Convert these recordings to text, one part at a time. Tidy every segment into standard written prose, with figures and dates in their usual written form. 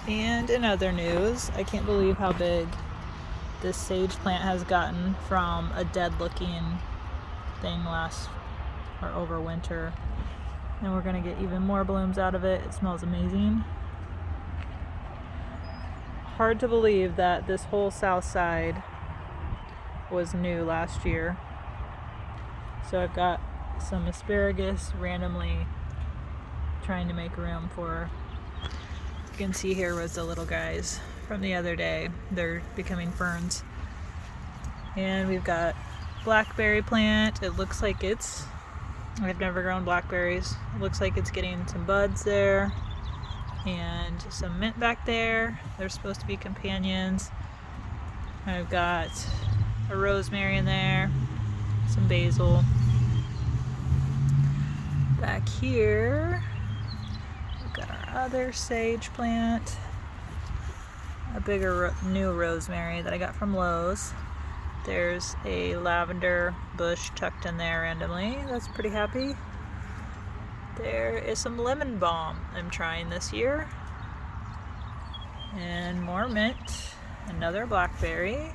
And in other news, I can't believe how big this sage plant has gotten from a dead looking thing over winter. And we're gonna get even more blooms out of it. It smells amazing. Hard to believe that this whole south side was new last year. So I've got some asparagus randomly trying to make room for, you can see here was the little guys from the other day. They're becoming ferns. And we've got blackberry plant. It looks like I've never grown blackberries. It looks like it's getting some buds there. And some mint back there. They're supposed to be companions. I've got a rosemary in there. Some basil. Back here, we've got our other sage plant. A bigger new rosemary that I got from Lowe's. There's a lavender bush tucked in there randomly. That's pretty happy. There is some lemon balm I'm trying this year. And more mint. Another blackberry.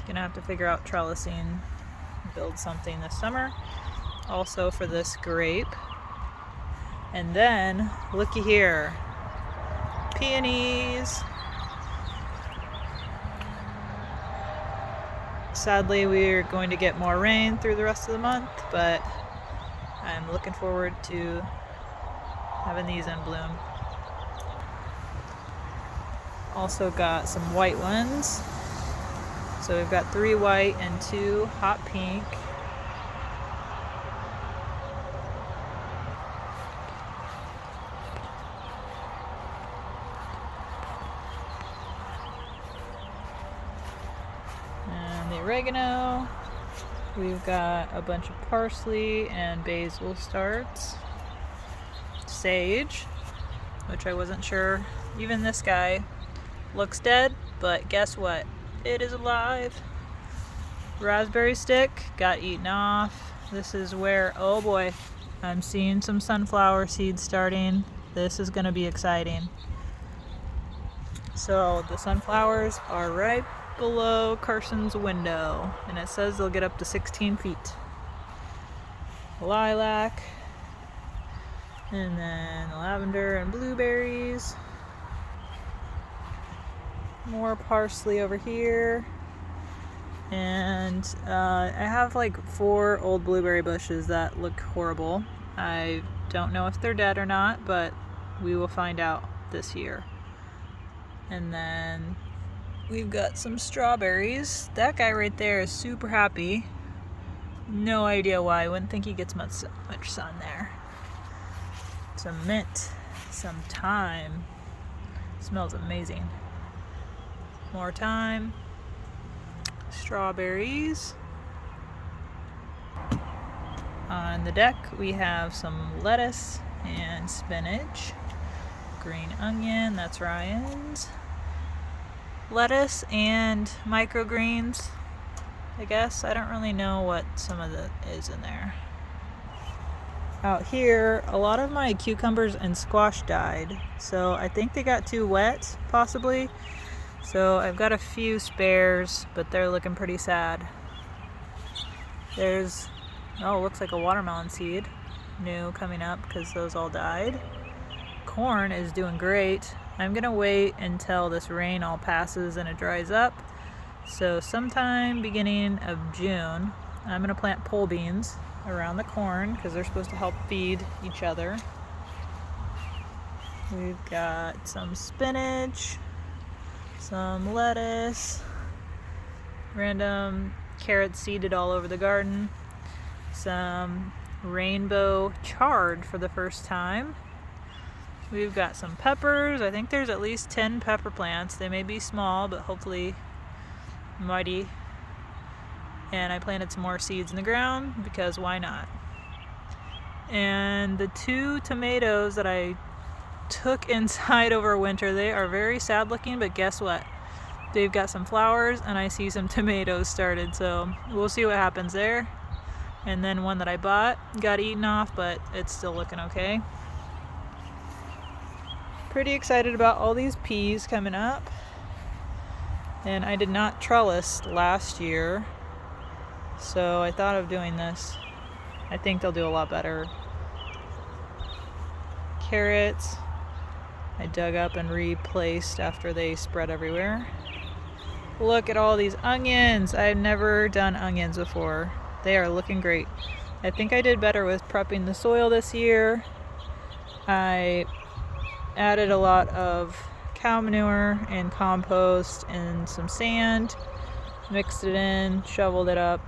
Gonna have to figure out trellising, build something this summer. Also for this grape. And then, looky here. Peonies. Sadly, we're going to get more rain through the rest of the month, but I'm looking forward to having these in bloom. Also got some white ones. So we've got 3 white and 2 hot pink. And the oregano. We've got a bunch of parsley and basil starts. Sage, which I wasn't sure. Even this guy looks dead, but guess what? It is alive. Raspberry stick got eaten off. This is where, oh boy, I'm seeing some sunflower seeds starting. This is gonna be exciting. So the sunflowers are right below Carson's window, and it says they'll get up to 16 feet. Lilac, and then lavender and blueberries. More parsley over here. And I have like 4 old blueberry bushes that look horrible. I don't know if they're dead or not, but we will find out this year. And then we've got some strawberries. That guy right there is super happy. No idea why. I wouldn't think he gets much sun there. Some mint, some thyme. Smells amazing. More thyme. Strawberries. On the deck we have some lettuce and spinach. Green onion, that's Ryan's. Lettuce and microgreens, I guess. I don't really know what some of it is in there. Out here, a lot of my cucumbers and squash died, so I think they got too wet, possibly. So I've got a few spares, but they're looking pretty sad. There's, looks like a watermelon seed, new coming up because those all died. Corn is doing great. I'm gonna wait until this rain all passes and it dries up. So sometime beginning of June, I'm gonna plant pole beans around the corn because they're supposed to help feed each other. We've got some spinach, some lettuce, random carrots seeded all over the garden, some rainbow chard for the first time. We've got some peppers. I think there's at least 10 pepper plants. They may be small, but hopefully mighty. And I planted some more seeds in the ground because why not? And the 2 tomatoes that I took inside over winter, they are very sad looking, but guess what? They've got some flowers and I see some tomatoes started, so we'll see what happens there. And then one that I bought got eaten off, but it's still looking okay. pretty excited about all these peas coming up. And I did not trellis last year, so I thought of doing this. I think they'll do a lot better. Carrots, I dug up and replaced after they spread everywhere. Look at all these onions. I've never done onions before. They are looking great. I think I did better with prepping the soil this year. I added a lot of cow manure and compost and some sand, mixed it in, shoveled it up.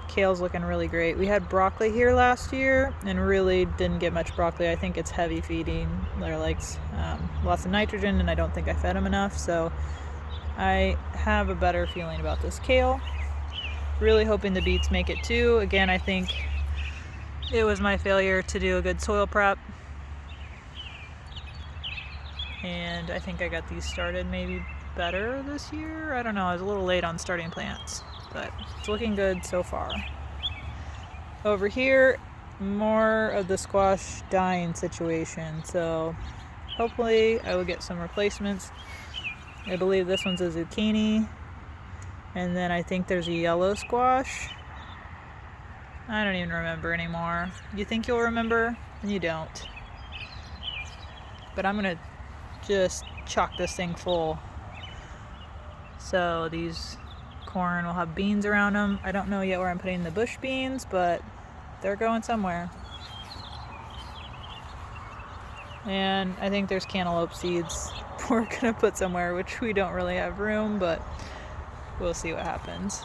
Kale's looking really great. We had broccoli here last year and really didn't get much broccoli. I think it's heavy feeding. They're like lots of nitrogen, and I don't think I fed them enough, so I have a better feeling about this kale. Really hoping the beets make it too. Again, I think it was my failure to do a good soil prep, and I think I got these started maybe better this year. I don't know, I was a little late on starting plants, but it's looking good so far. Over here, more of the squash dying situation, so hopefully I will get some replacements. I believe this one's a zucchini, and then I think there's a yellow squash. I don't even remember anymore. You think you'll remember, and you don't. But I'm gonna just chock this thing full. So these corn will have beans around them. I don't know yet where I'm putting the bush beans, but they're going somewhere. And I think there's cantaloupe seeds we're gonna put somewhere, which we don't really have room, but we'll see what happens.